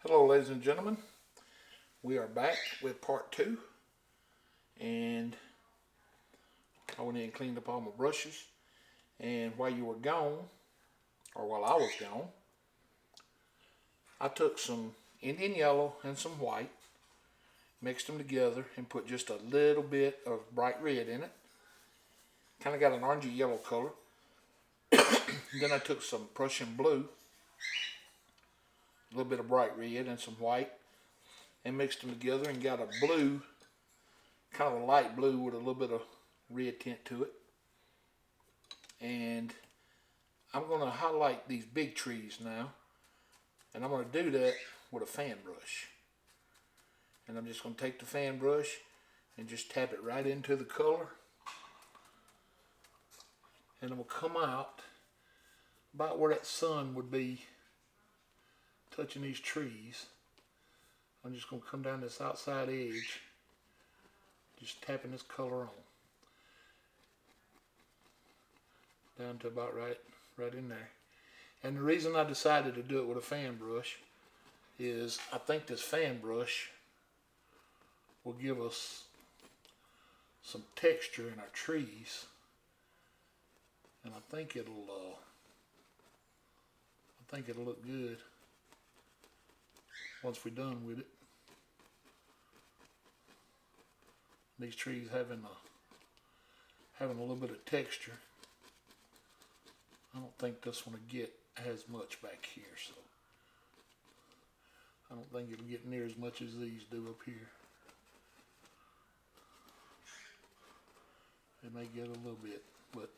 Hello, ladies and gentlemen. We are back with part two, and I went in and cleaned up all my brushes. And while you were gone, or while I was gone, I took some Indian yellow and some white, mixed them together, and put just a little bit of bright red in it. Kind of got an orangey yellow color. Then I took some Prussian blue, a little bit of bright red, and some white, and mixed them together and got a blue, kind of a light blue with a little bit of red tint to it. And I'm going to highlight these big trees now, and I'm going to do that with a fan brush. And I'm just going to take the fan brush and just tap it right into the color, and it will come out about where that sun would be touching these trees. I'm just going to come down this outside edge, just tapping this color on, down to about right in there. And the reason I decided to do it with a fan brush is I think this fan brush will give us some texture in our trees, and I think it'll look good once we're done with it. These trees having a little bit of texture. I don't think this one will get as much back here, so I don't think it'll get near as much as these do up here. It may get a little bit, but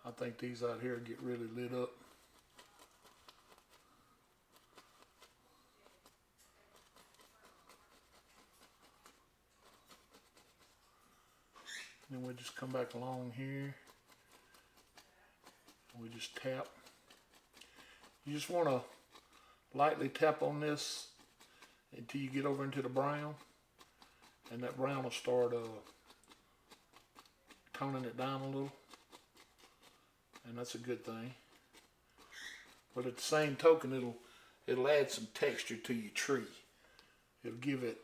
I think these out here get really lit up. Then we just come back along here. We just tap. You just want to lightly tap on this until you get over into the brown, and that brown will start toning it down a little, and that's a good thing. But at the same token, it'll add some texture to your tree. It'll give it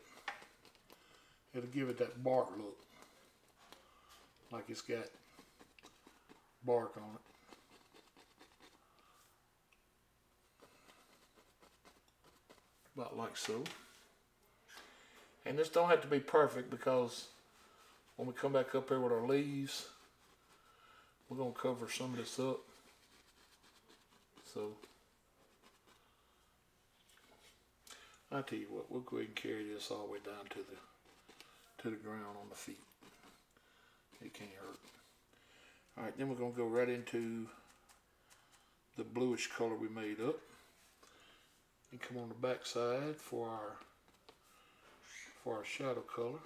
that bark look, like it's got bark on it. About like so. And this don't have to be perfect, because when we come back up here with our leaves, we're going to cover some of this up. So I'll tell you what, we'll go ahead and carry this all the way down to the ground on the feet. It can't hurt. Alright, then we're going to go right into the bluish color we made up. And come on the back side for our shadow color,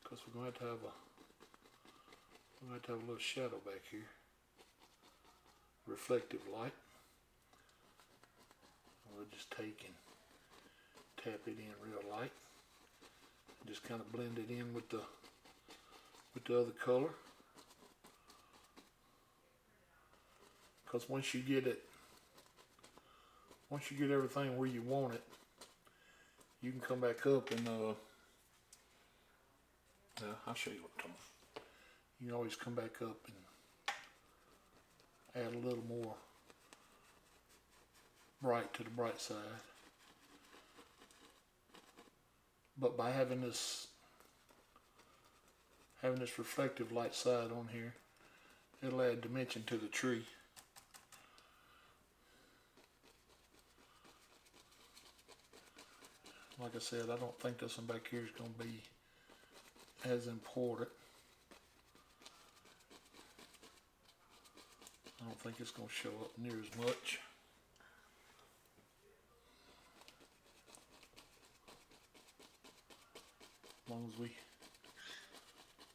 because we're going to have a little shadow back here, reflective light. We'll just take and tap it in real light, and just kind of blend it in with the other color. Because once you get everything where you want it, you can come back up and I'll show you what I'm talking about. You can always come back up and add a little more bright to the bright side. But by having this reflective light side on here, it'll add dimension to the tree. Like I said, I don't think this one back here is going to be as important. I don't think it's going to show up near as much. As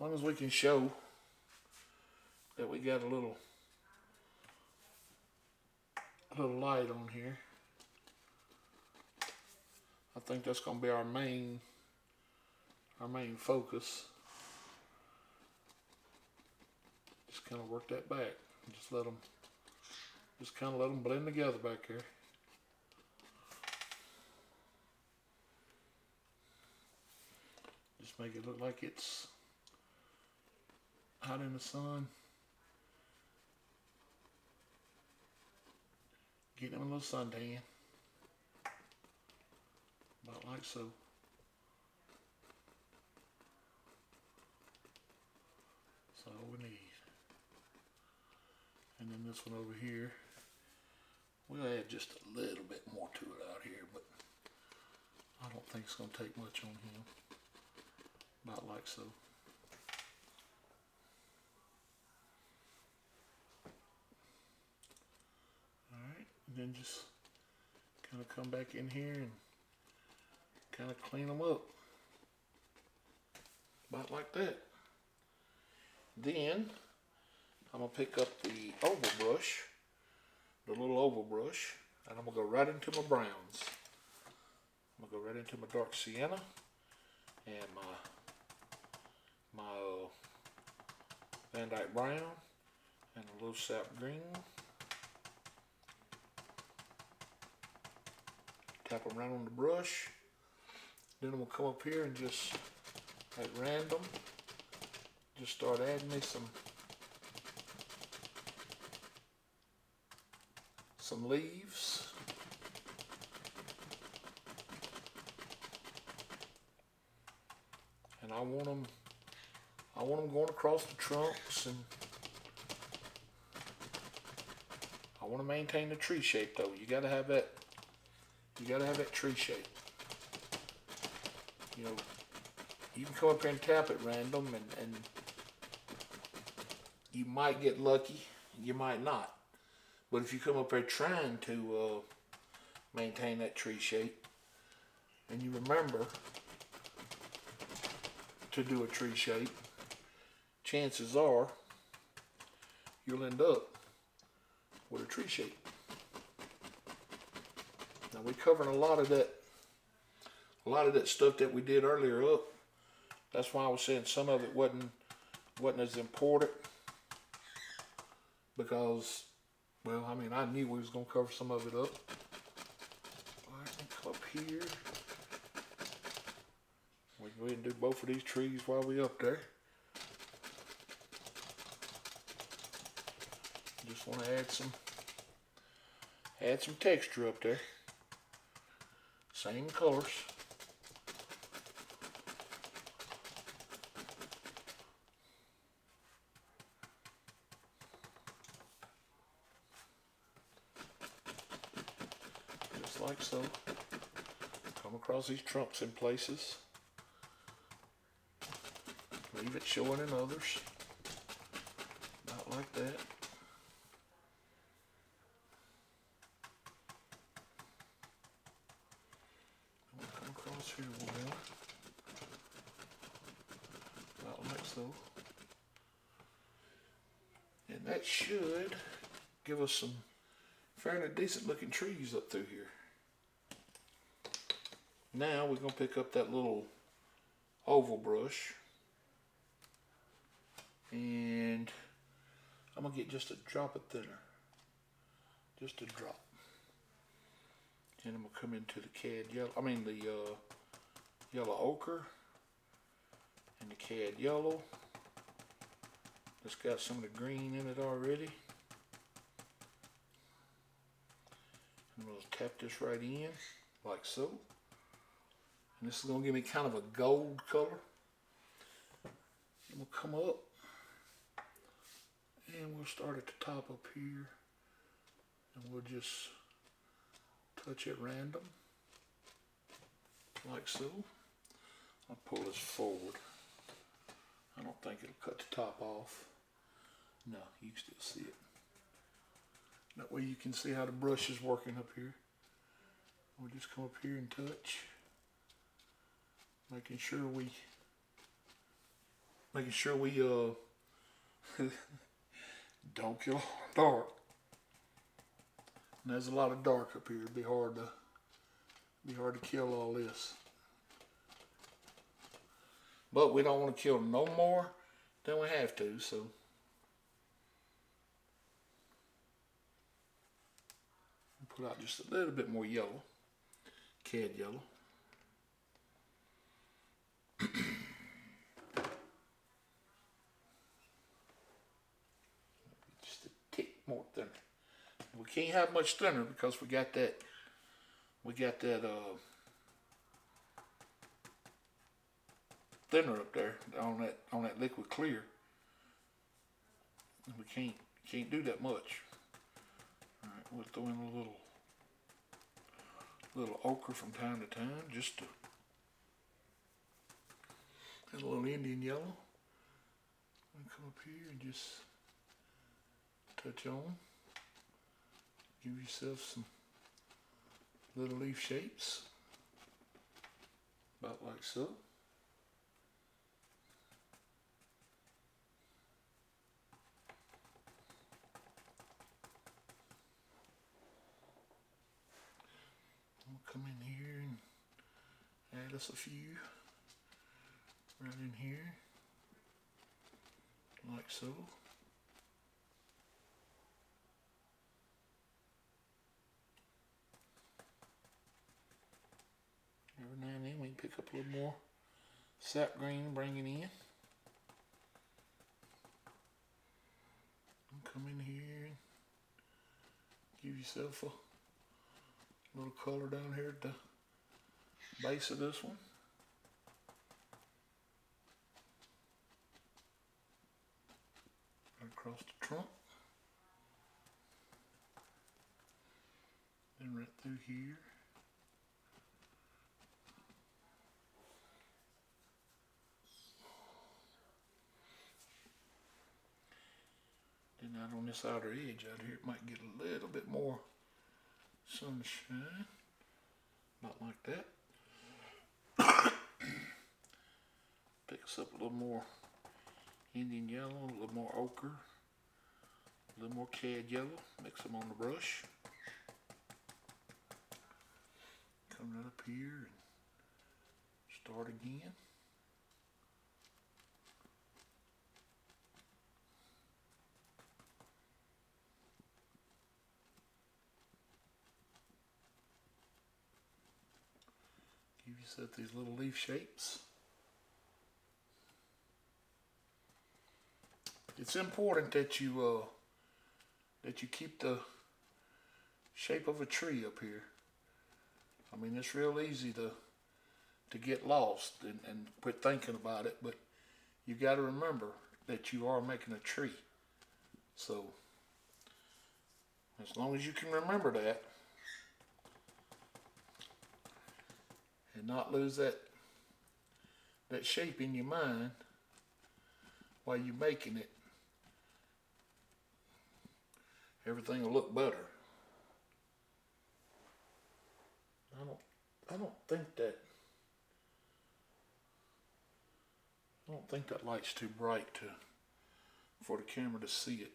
long as we can show that we got a little light on here. I think that's going to be our main focus. Just kind of work that back. Just kind of let them blend together back here. Just make it look like it's out in the sun. Getting them a little suntan. About like so. That's all we need. And then this one over here, we'll add just a little bit more to it out here, but I don't think it's going to take much on him. About like so. Alright, and then just kind of come back in here and kind of clean them up. About like that. Then I'm going to pick up the oval brush, the little oval brush, and I'm going to go right into my browns. I'm going to go right into my dark sienna and my Van Dyke brown and a little sap green. Tap them right on the brush. Then I'm going to come up here and just at random just start adding me some leaves. And I want them going across the trunks, and I want to maintain the tree shape though. You gotta have that tree shape. You know, you can come up here and tap at random and you might get lucky, you might not. But if you come up there trying to maintain that tree shape, and you remember to do a tree shape, chances are you'll end up with a tree shape. Now we're covering a lot of that stuff that we did earlier up. That's why I was saying some of it wasn't as important, because, well, I mean, I knew we was gonna cover some of it up. All right, come up here. We can go ahead and do both of these trees while we're up there. Just want to add some texture up there. Same colors. Just like so. Come across these trunks in places. Leave it showing in others. About like that. We'll come across here a little more. About like so. And that should give us some fairly decent looking trees up through here. Now we're going to pick up that little oval brush. And I'm going to get just a drop of thinner. Just a drop. And I'm going to come into the Cad Yellow, the yellow ochre and the Cad Yellow. It's got some of the green in it already. I'm going to tap this right in, like so. And this is going to give me kind of a gold color. And we'll come up. And we'll start at the top up here, and we'll just touch it random, like so. I'll pull this forward. I don't think it'll cut the top off. No, you can still see it. That way you can see how the brush is working up here. We'll just come up here and touch, making sure we don't kill dark. And there's a lot of dark up here. It'd be hard to kill all this. But we don't want to kill no more than we have to, so put out just a little bit more yellow, Cad Yellow. can't have much thinner because we got that thinner up there on that liquid clear. We can't do that much. All right, we'll throw in a little ochre from time to time, just to, and a little Indian yellow. And come up here and just touch on. Give yourself some little leaf shapes, about like so. We'll come in here and add us a few right in here, like so. Every now and then we can pick up a little more sap green and bring it in. And come in here and give yourself a little color down here at the base of this one. Right across the trunk. Then right through here. Then out on this outer edge out here, it might get a little bit more sunshine. About like that. Pick us up a little more Indian yellow, a little more ochre, a little more Cad Yellow. Mix them on the brush. Come right up here and start again. Give yourself these little leaf shapes. It's important that you keep the shape of a tree up here. I mean, it's real easy to get lost and quit thinking about it, but you got to remember that you are making a tree. So as long as you can remember that and not lose that shape in your mind while you're making it, everything will look better. I don't think that light's too bright for the camera to see it.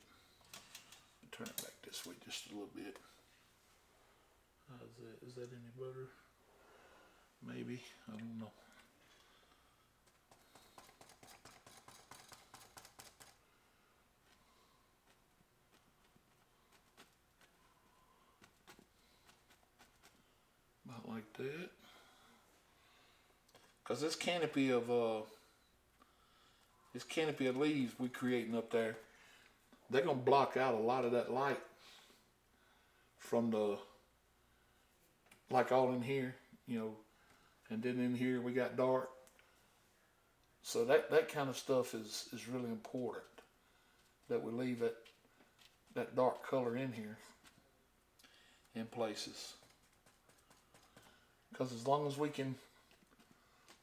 Turn it back this way just a little bit. How's that? Is that any better? Maybe. I don't know. About like that. Because this canopy of leaves we're creating up there, they're gonna block out a lot of that light from the, like all in here, you know, and then in here we got dark. So that kind of stuff is really important, that we leave that dark color in here in places. Because as long as we can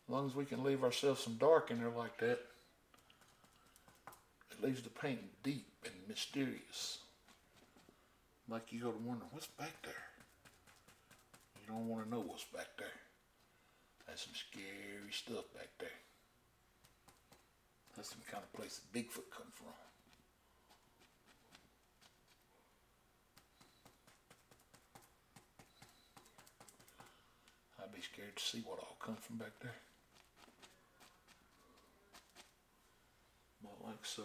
leave ourselves some dark in there like that, it leaves the painting deep and mysterious. Like you go to wonder, what's back there? You don't want to know what's back there. That's some scary stuff back there. That's some kind of place that Bigfoot come from. I'd be scared to see what all comes from back there. About like so.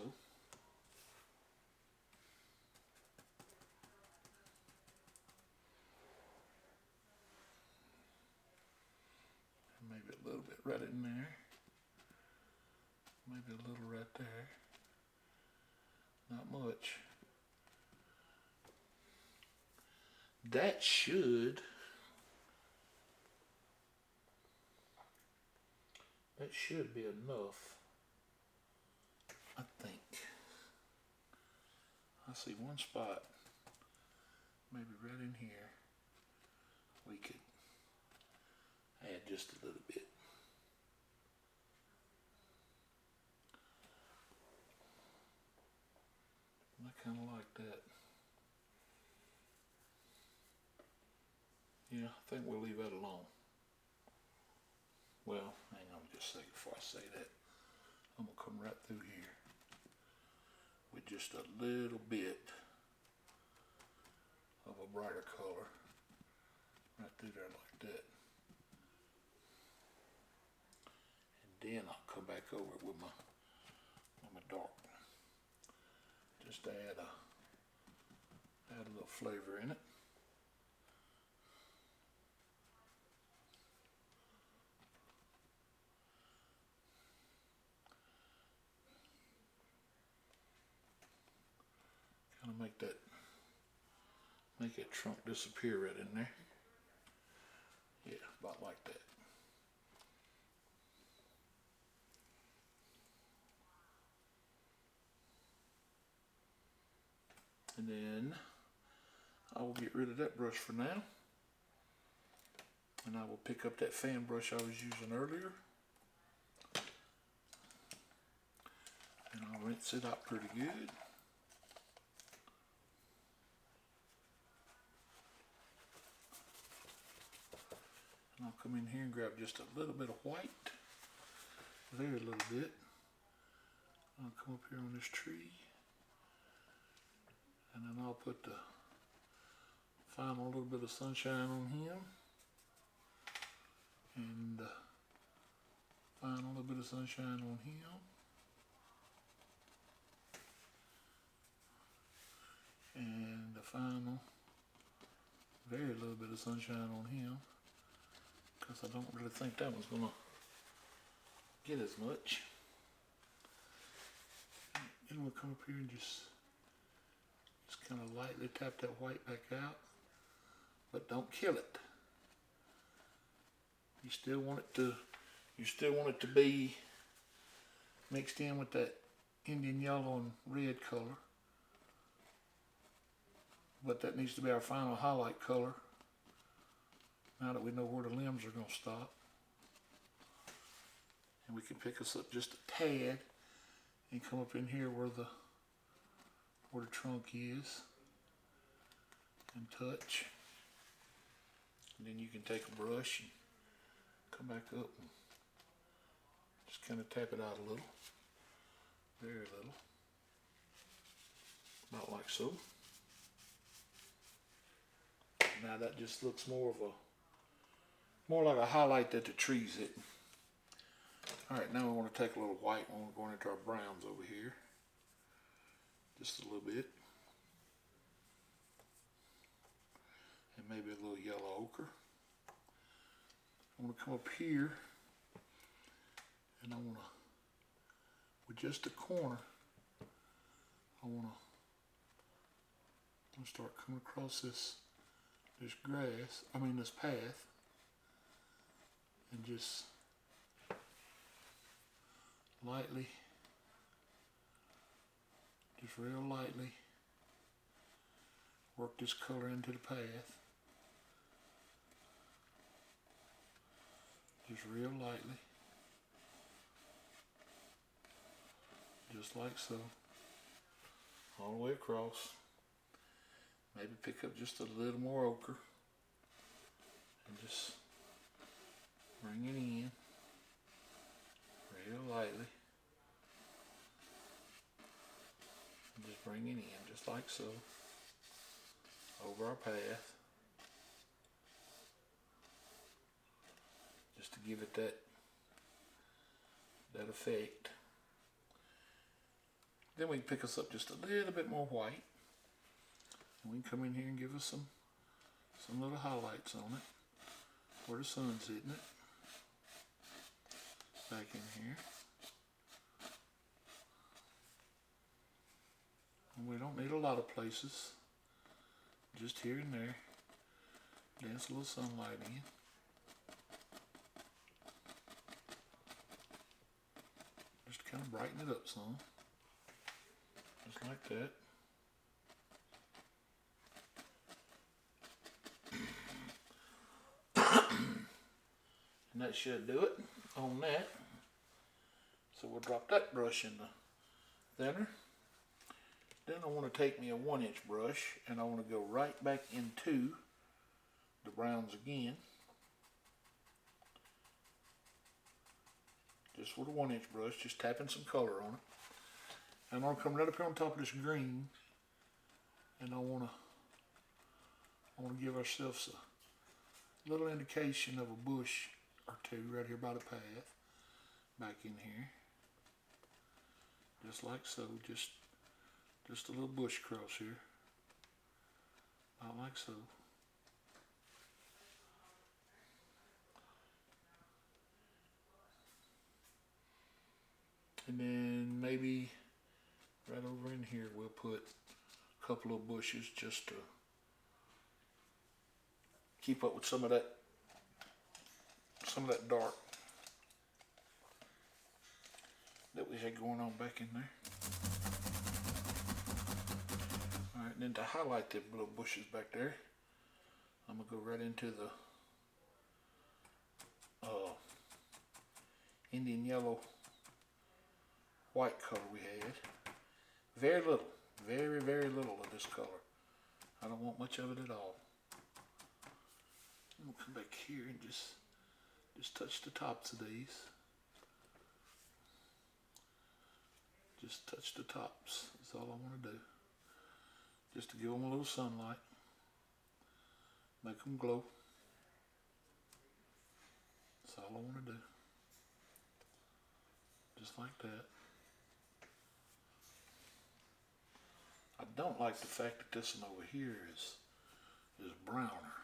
Maybe a little bit right in there. Maybe a little right there. Not much. That should be enough, I think. I see one spot, maybe right in here, we could add just a little bit. I kind of like that. Yeah, I think we'll leave that alone. Well, hang on just a second before I say that. I'm going to come right through here with just a little bit of a brighter color. Right through there like that. And then I'll come back over it with my dark. Just to add a little flavor in it. Kind of make that trunk disappear right in there. Yeah, about like that. And then I will get rid of that brush for now. And I will pick up that fan brush I was using earlier. And I'll rinse it out pretty good. And I'll come in here and grab just a little bit of white. Very little bit. I'll come up here on this tree. And then I'll put the final little bit of sunshine on him. And the final little bit of sunshine on him. And the final very little bit of sunshine on him. Because I don't really think that one's gonna get as much. And we'll come up here and just kind of lightly tap that white back out, but don't kill it. You still want it to be mixed in with that Indian yellow and red color, but that needs to be our final highlight color. Now that we know where the limbs are going to stop, and we can pick us up just a tad and come up in here where the trunk is and touch. And then you can take a brush and come back up and just kind of tap it out a little, very little, about like so. Now that just looks more like a highlight that the tree's hitting. All right, now we want to take a little white one. We're going into our browns over here. Just a little bit. And maybe a little yellow ochre. I want to come up here and I want to, with just a corner, I want to start coming across this path, and just lightly, just real lightly, work this color into the path. Just real lightly, just like so, all the way across. Maybe pick up just a little more ochre and just bring it in real lightly. And just bring it in just like so, over our path. Just to give it that effect. Then we can pick us up just a little bit more white. And we can come in here and give us some little highlights on it, where the sun's hitting it. Back in here. And we don't need a lot of places, just here and there. There's a little sunlight in. Just to kind of brighten it up some. Just like that. And that should do it on that. So we'll drop that brush in the thinner. Then I want to take me a 1-inch brush and I want to go right back into the browns again. Just with a 1-inch brush, just tapping some color on it. And I'm going to come right up here on top of this green, and I want to give ourselves a little indication of a bush or two right here by the path, back in here, just like so. Just a little bush cross here, about like so. And then maybe right over in here we'll put a couple of bushes just to keep up with some of that dark that we had going on back in there. Alright, and then to highlight the little bushes back there, I'm going to go right into the Indian yellow white color we had. Very little, very, very little of this color. I don't want much of it at all. I'm going to come back here and just touch the tops of these. Just touch the tops, that's all I want to do. Just to give them a little sunlight. Make them glow. That's all I want to do. Just like that. I don't like the fact that this one over here is browner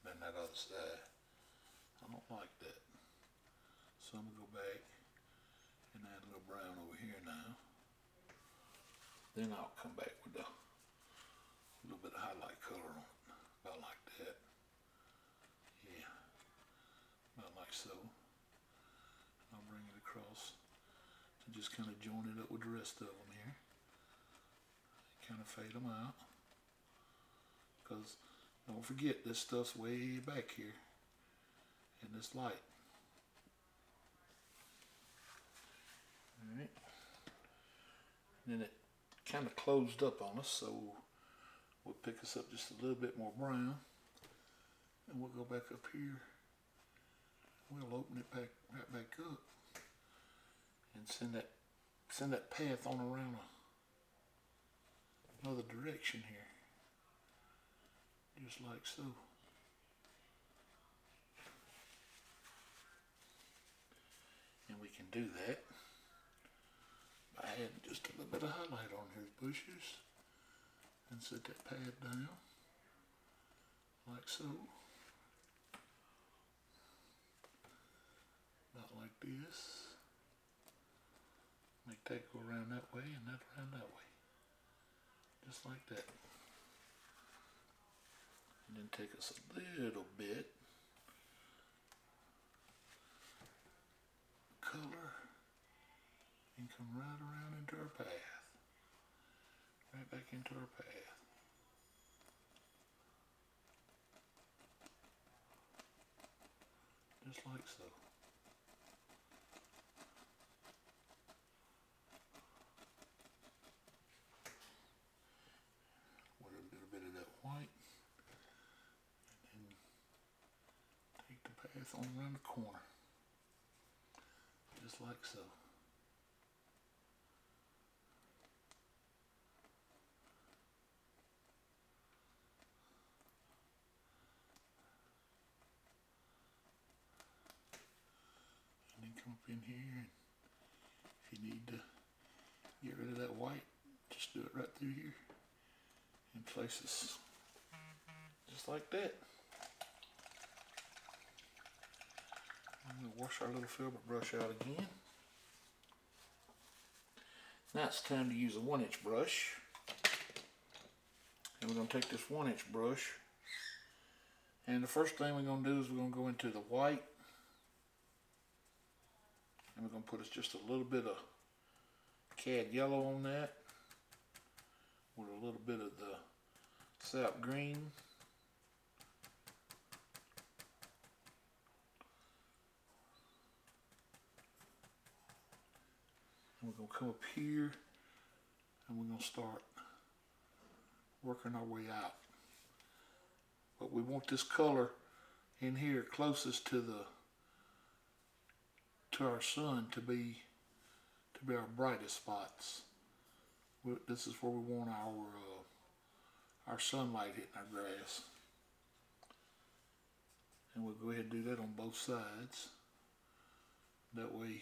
than that other side. I don't like that. So I'm going to go back and add a little brown over here now. Then I'll come back with a little bit of highlight color on it. About like that. Yeah. About like so. I'll bring it across to just kind of join it up with the rest of them here. Kind of fade them out, because don't forget this stuff's way back here in this light. Alright, then it kind of closed up on us, so we'll pick us up just a little bit more brown, and we'll go back up here. We'll open it back right back up and send that path on around another direction here, just like so. And we can do that by adding just a little bit of highlight on his bushes and set that pad down like so. About like this. Make that go around that way and that around that way. Just like that. And then take us a little bit color and come right around into our path. Right back into our path. Just like so. White, and then take the path on around the corner, just like so. And then come up in here, and if you need to get rid of that white, just do it right through here in places. Just like that. I'm going to wash our little filbert brush out again. Now it's time to use a 1-inch brush. And we're going to take this 1-inch brush And the first thing we're going to do is we're going to go into the white. And we're going to put just a little bit of Cad Yellow on that. With a little bit of the sap green. And we're going to come up here and we're going to start working our way out. But we want this color in here closest to our sun to be our brightest spots. This is where we want our sunlight hitting our grass. And we'll go ahead and do that on both sides. That way,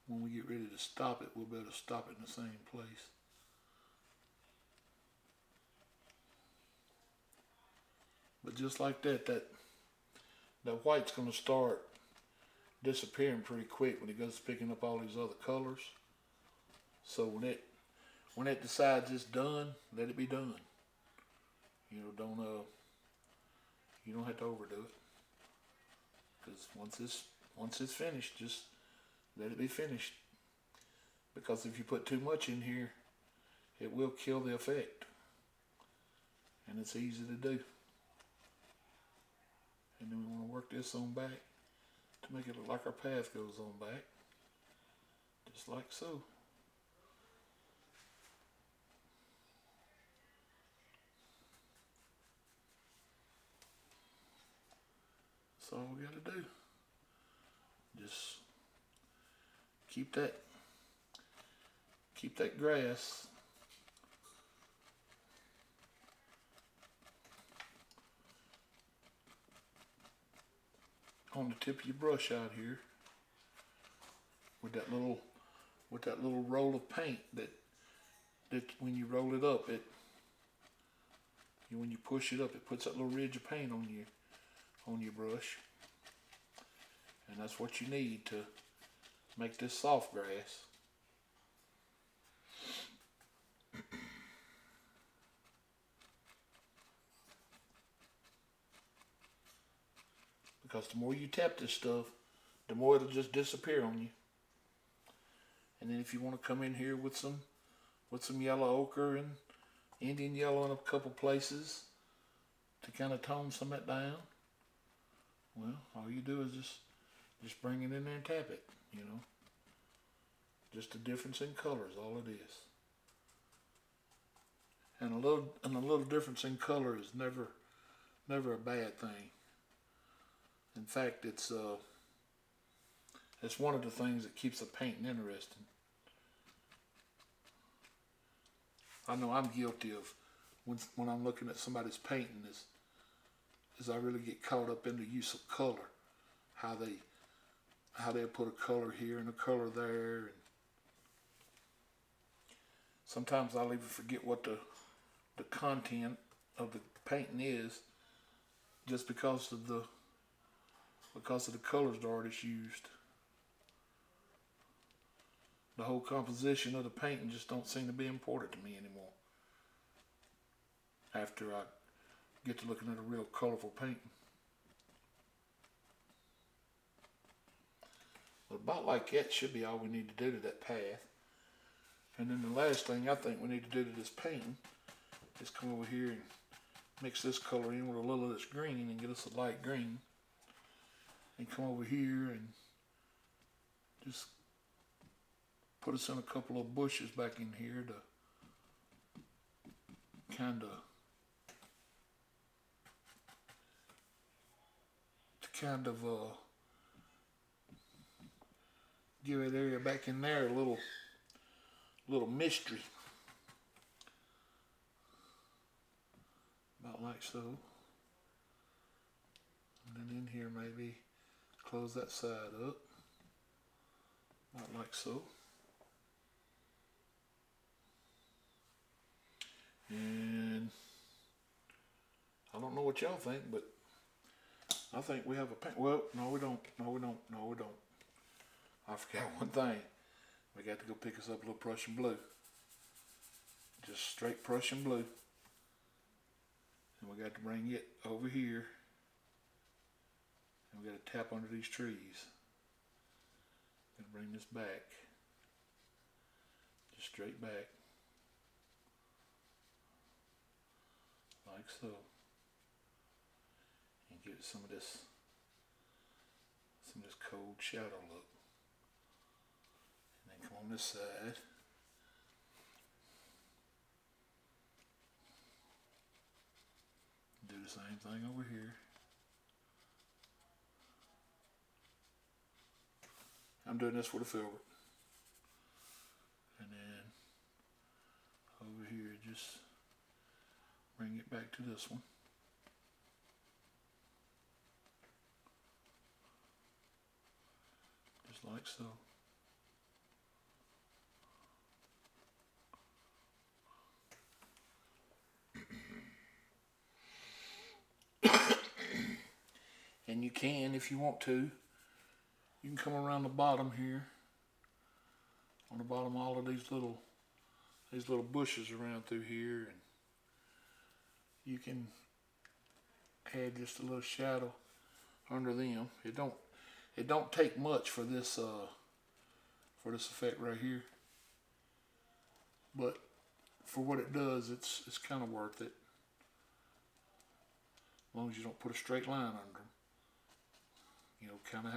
when we get ready to stop it, we'll be able to stop it in the same place. But just like that white's going to start disappearing pretty quick when it goes picking up all these other colors. So when it decides it's done, let it be done. You know, you don't have to overdo it. Because once it's finished, just let it be finished. Because if you put too much in here, it will kill the effect. And it's easy to do. And then we want to work this on back to make it look like our path goes on back. Just like so. That's all we got to do. Just keep that grass on the tip of your brush out here with that little roll of paint that when you roll it up, when you push it up, it puts that little ridge of paint on your brush. And that's what you need to make this soft grass. Because the more you tap this stuff, the more it'll just disappear on you. And then if you want to come in here with some yellow ochre and Indian yellow in a couple places to kind of tone some of that down, well, all you do is just bring it in there and tap it, you know. Just a difference in colors, all it is. And a little difference in color is never a bad thing. In fact, it's one of the things that keeps the painting interesting. I know I'm guilty of when I'm looking at somebody's painting is I really get caught up in the use of color, how they put a color here and a color there, and sometimes I'll even forget what the content of the painting is just because of the colors the artist used. The whole composition of the painting just don't seem to be important to me anymore. After I get to looking at a real colorful painting. But about like that should be all we need to do to that path. And then the last thing I think we need to do to this painting is come over here and mix this color in with a little of this green and get us a light green. And come over here and just put us in a couple of bushes back in here to kind of give that area back in there a little mystery. About like so. And then in here maybe close that side up. About like so. And I don't know what y'all think, but I think we have a paint. Well, no we don't. I forgot one thing. We got to go pick us up a little Prussian blue. Just straight Prussian blue. we got to bring it over here. And we got to tap under these trees. Got to bring this back. Just straight back. Like so. And give it some of this cold shadow look. And then come on this side. Do the same thing over here. I'm doing this with a filbert. And then over here, just bring it back to this one. Just like so. And you can, if you want to, you can come around the bottom here. On the bottom of all of these little bushes around through here, and you can add just a little shadow under them. It don't take much for this effect right here, but for what it does, it's kind of worth it. As long as you don't put a straight line under them. You know, kind of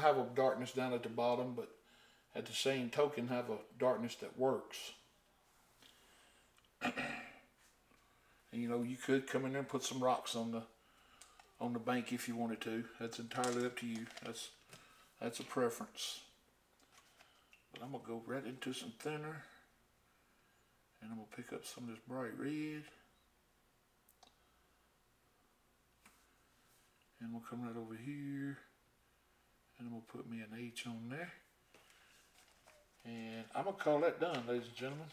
have a darkness down at the bottom, but at the same token have a darkness that works. And you know, you could come in there and put some rocks on the bank if you wanted to. That's entirely up to you. That's a preference. But I'm gonna go right into some thinner, and I'm gonna pick up some of this bright red. And we'll come right over here, and we'll put me an H on there. And I'm going to call that done, ladies and gentlemen.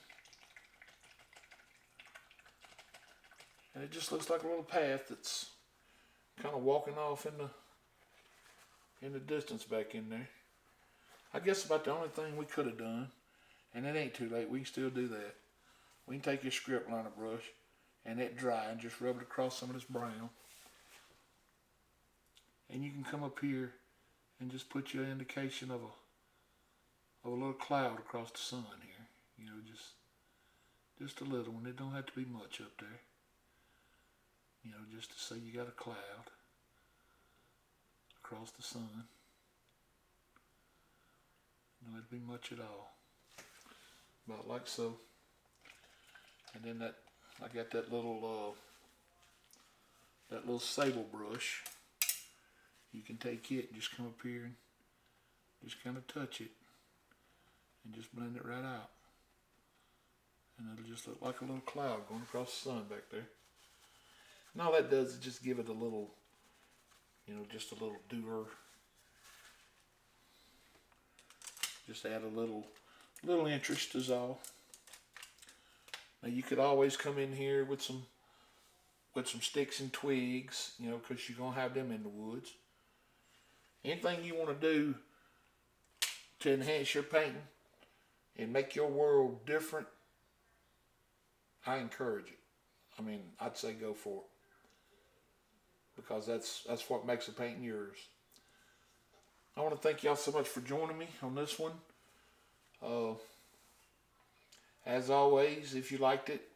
And it just looks like a little path that's kind of walking off in the distance back in there. I guess about the only thing we could have done, and it ain't too late, we can still do that. We can take your script liner brush and let dry and just rub it across some of this brown. And you can come up here and just put your indication of a little cloud across the sun here. You know, just a little one. It don't have to be much up there. You know, just to say you got a cloud across the sun. Don't have to be much at all. About like so. And then I got that little sable brush. You can take it and just come up here and just kind of touch it and just blend it right out. And it'll just look like a little cloud going across the sun back there. And all that does is just give it a little, you know, just a little doer. Just add a little interest is all. Now you could always come in here with some sticks and twigs, you know, because you're going to have them in the woods. Anything you want to do to enhance your painting and make your world different, I encourage it. I mean, I'd say go for it. Because that's what makes a painting yours. I want to thank y'all so much for joining me on this one. As always, if you liked it,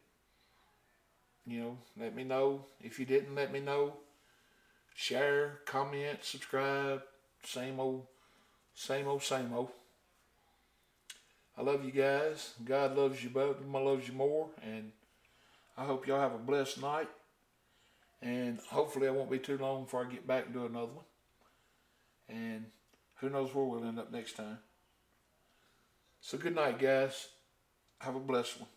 you know, let me know. If you didn't, let me know. Share, comment, subscribe. Same old. I love you guys. God loves you both. I loves you more. And I hope y'all have a blessed night. And hopefully it won't be too long before I get back and do another one. And who knows where we'll end up next time. So good night, guys. Have a blessed one.